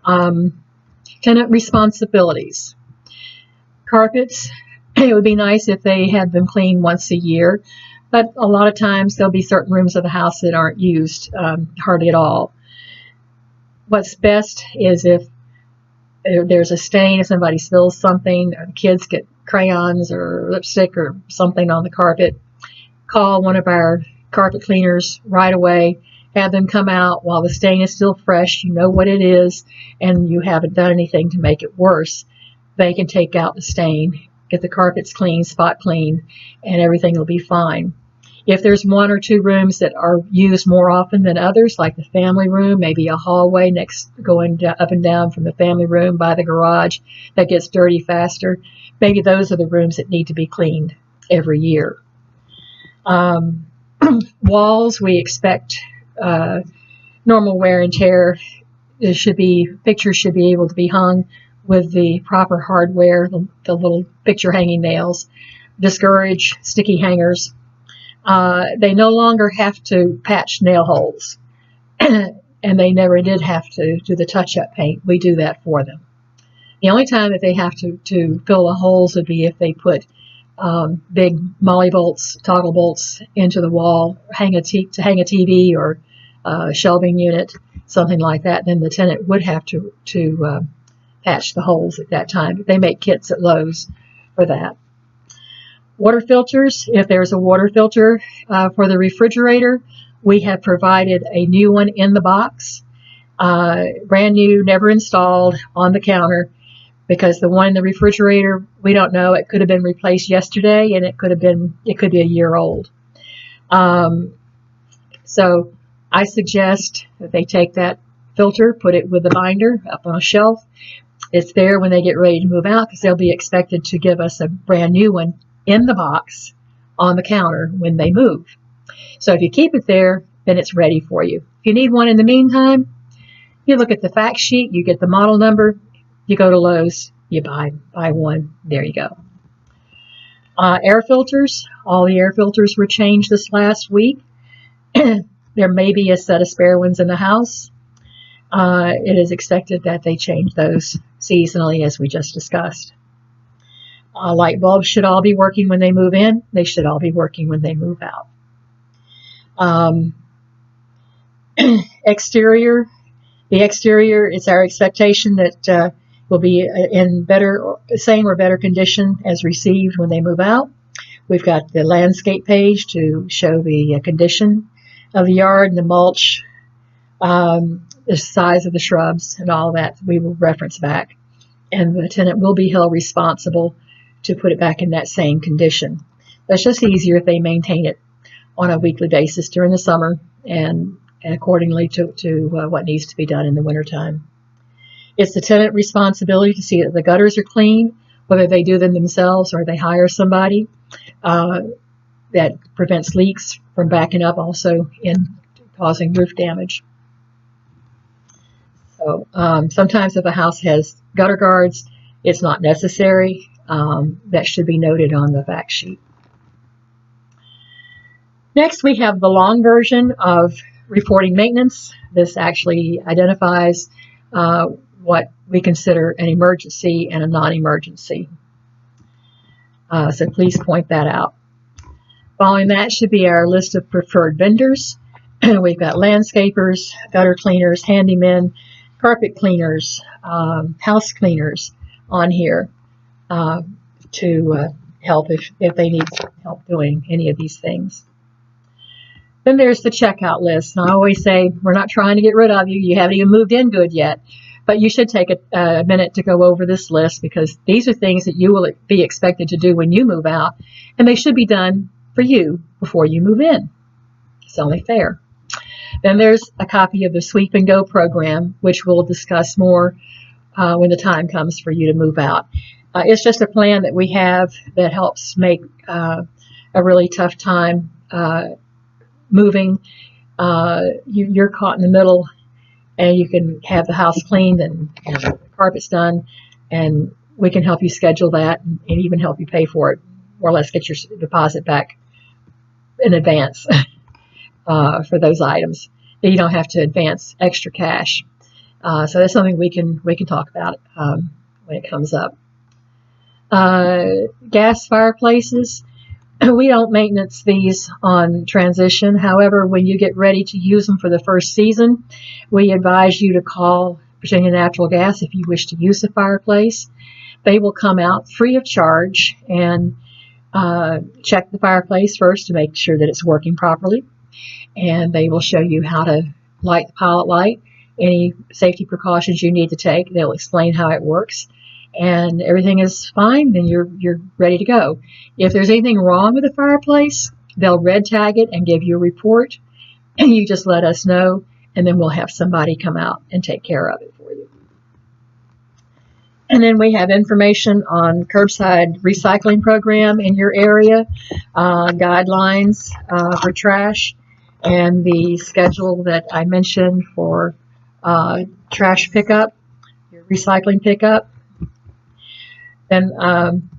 Tenant responsibilities. Carpets, it would be nice if they had them cleaned once a year, but a lot of times there'll be certain rooms of the house that aren't used hardly at all. What's best is if there's a stain, if somebody spills something, or the kids get crayons or lipstick or something on the carpet, call one of our carpet cleaners right away. Have them come out while the stain is still fresh. You know what it is, and you haven't done anything to make it worse. They can take out the stain, get the carpets clean, spot clean, and everything will be fine. If there's one or two rooms that are used more often than others, like the family room, maybe a hallway going up and down from the family room by the garage that gets dirty faster, maybe those are the rooms that need to be cleaned every year. Walls, we expect normal wear and tear. Pictures should be able to be hung with the proper hardware, the little picture hanging nails. Discourage sticky hangers. They no longer have to patch nail holes, and they never did have to do the touch-up paint. We do that for them. The only time that they have to fill the holes would be if they put big molly bolts, toggle bolts into the wall, to hang a TV or a shelving unit, something like that. Then the tenant would have to patch the holes at that time. They make kits at Lowe's for that. Water filters. If there's a water filter for the refrigerator, we have provided a new one in the box, brand new, never installed, on the counter. Because the one in the refrigerator, we don't know. It could have been replaced yesterday, and it could be a year old. So I suggest that they take that filter, put it with the binder up on a shelf. It's there when they get ready to move out, because they'll be expected to give us a brand new one in the box on the counter when they move. So if you keep it there, then it's ready for you. If you need one in the meantime, you look at the fact sheet, you get the model number, you go to Lowe's, you buy one, there you go. Air filters, all the air filters were changed this last week. There may be a set of spare ones in the house. It is expected that they change those seasonally, as we just discussed. Light bulbs should all be working when they move in. They should all be working when they move out. Exterior. The exterior, it's our expectation that will be in same or better condition as received when they move out. We've got the landscape page to show the condition of the yard and the mulch, the size of the shrubs, and all that we will reference back. And the tenant will be held responsible to put it back in that same condition. That's just easier if they maintain it on a weekly basis during the summer and accordingly to what needs to be done in the wintertime. It's the tenant responsibility to see that the gutters are clean, whether they do them themselves or they hire somebody. That prevents leaks from backing up, also in causing roof damage. So sometimes if a house has gutter guards, it's not necessary. That should be noted on the fact sheet. Next, we have the long version of reporting maintenance. This actually identifies what we consider an emergency and a non-emergency. So please point that out. Following that should be our list of preferred vendors. We've got landscapers, gutter cleaners, handymen, carpet cleaners, house cleaners on here to help if they need help doing any of these things. Then there's the checkout list. And I always say, we're not trying to get rid of you. You haven't even moved in good yet. But you should take a minute to go over this list, because these are things that you will be expected to do when you move out, and they should be done for you before you move in. It's only fair. Then there's a copy of the Sweep and Go program, which we'll discuss more when the time comes for you to move out. It's just a plan that we have that helps make a really tough time moving. You're caught in the middle, and you can have the house cleaned and the carpets done, and we can help you schedule that and even help you pay for it, or let's get your deposit back in advance for those items. You don't have to advance extra cash. So that's something we can talk about when it comes up. Gas fireplaces. We don't maintenance these on transition. However, when you get ready to use them for the first season, we advise you to call Virginia Natural Gas if you wish to use the fireplace. They will come out free of charge and check the fireplace first to make sure that it's working properly. And they will show you how to light the pilot light, any safety precautions you need to take. They'll explain how it works. And everything is fine, then you're ready to go. If there's anything wrong with the fireplace, they'll red tag it and give you a report, and you just let us know, and then we'll have somebody come out and take care of it for you. And then we have information on curbside recycling program in your area, guidelines for trash, and the schedule that I mentioned for trash pickup, your recycling pickup. Then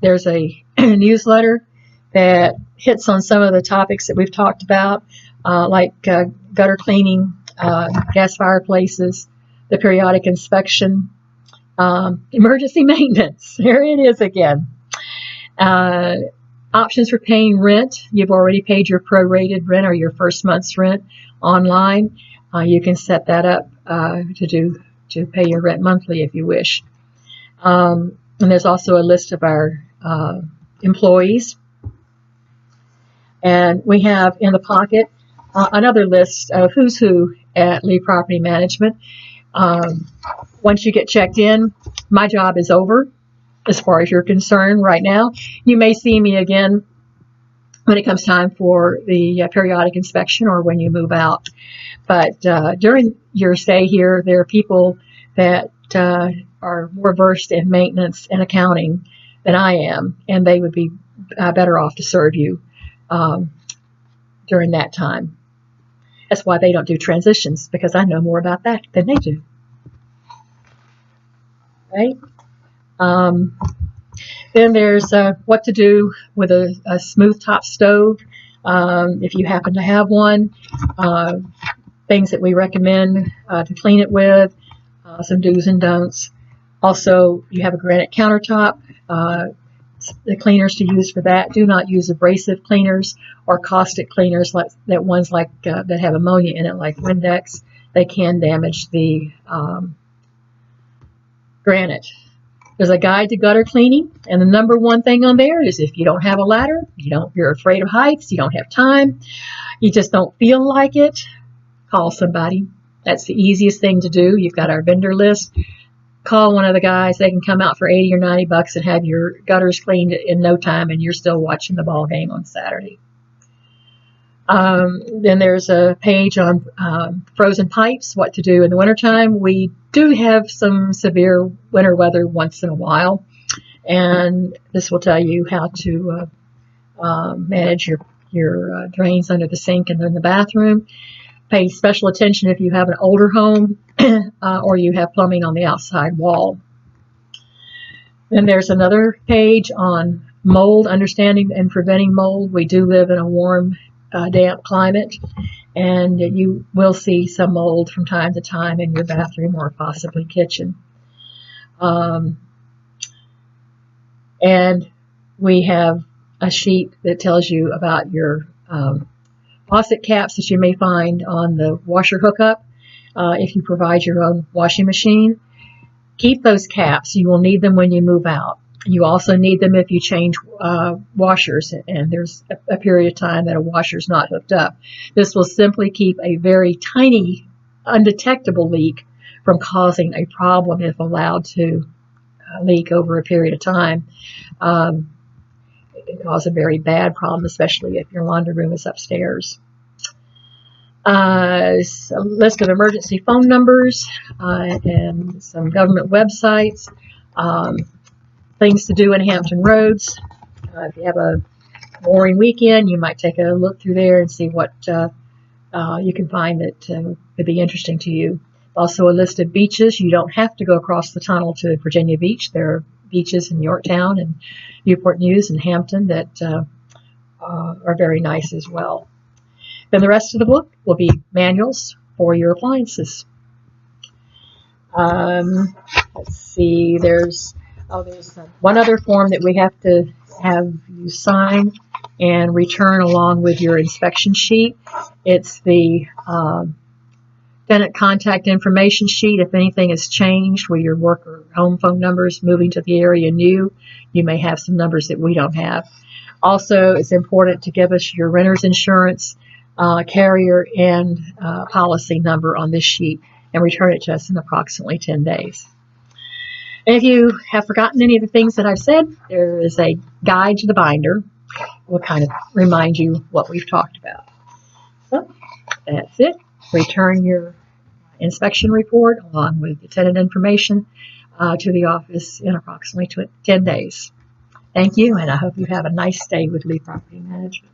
there's a newsletter that hits on some of the topics that we've talked about, like gutter cleaning, gas fireplaces, the periodic inspection, emergency maintenance. There it is again. Options for paying rent. You've already paid your prorated rent or your first month's rent online. You can set that up to pay your rent monthly if you wish. And there's also a list of our employees. And we have in the pocket another list of who's who at Lee Property Management. Once you get checked in, my job is over as far as you're concerned right now. You may see me again when it comes time for the periodic inspection or when you move out. But during your stay here, there are people that are more versed in maintenance and accounting than I am, and they would be better off to serve you during that time. That's why they don't do transitions, because I know more about that than they do. Right? Then there's what to do with a smooth top stove if you happen to have one. Things that we recommend to clean it with, some do's and don'ts. Also, you have a granite countertop. The cleaners to use for that, do not use abrasive cleaners or caustic cleaners like that ones like that have ammonia in it, like Windex. They can damage the granite. There's a guide to gutter cleaning, and the number one thing on there is if you don't have a ladder, you're afraid of heights, you don't have time, you just don't feel like it, call somebody. That's the easiest thing to do. You've got our vendor list. Call one of the guys. They can come out for $80 or $90 and have your gutters cleaned in no time, and you're still watching the ball game on Saturday. Then there's a page on frozen pipes, what to do in the wintertime. We do have some severe winter weather once in a while, and this will tell you how to manage your drains under the sink and in the bathroom. Pay special attention if you have an older home or you have plumbing on the outside wall. Then there's another page on mold, understanding and preventing mold. We do live in a warm, damp climate, and you will see some mold from time to time in your bathroom or possibly kitchen. And we have a sheet that tells you about your faucet caps that you may find on the washer hookup. If you provide your own washing machine, keep those caps. You will need them when you move out. You also need them if you change washers and there's a period of time that a washer's not hooked up. This will simply keep a very tiny, undetectable leak from causing a problem if allowed to leak over a period of time. It can cause a very bad problem, especially if your laundry room is upstairs. A list of emergency phone numbers and some government websites. Things to do in Hampton Roads. If you have a boring weekend, you might take a look through there and see what you can find that could be interesting to you. Also a list of beaches. You don't have to go across the tunnel to Virginia Beach. There are beaches in Yorktown and Newport News and Hampton that are very nice as well. Then the rest of the book will be manuals for your appliances. Let's see, there's one other form that we have to have you sign and return along with your inspection sheet. It's the tenant contact information sheet. If anything has changed with your work or home phone numbers moving to the area new, you may have some numbers that we don't have. Also, it's important to give us your renter's insurance, carrier, and policy number on this sheet and return it to us in approximately 10 days. And if you have forgotten any of the things that I've said, there is a guide to the binder. We'll kind of remind you what we've talked about. So that's it. Return your inspection report along with the tenant information to the office in approximately 10 days. Thank you, and I hope you have a nice day with Lee Property Management.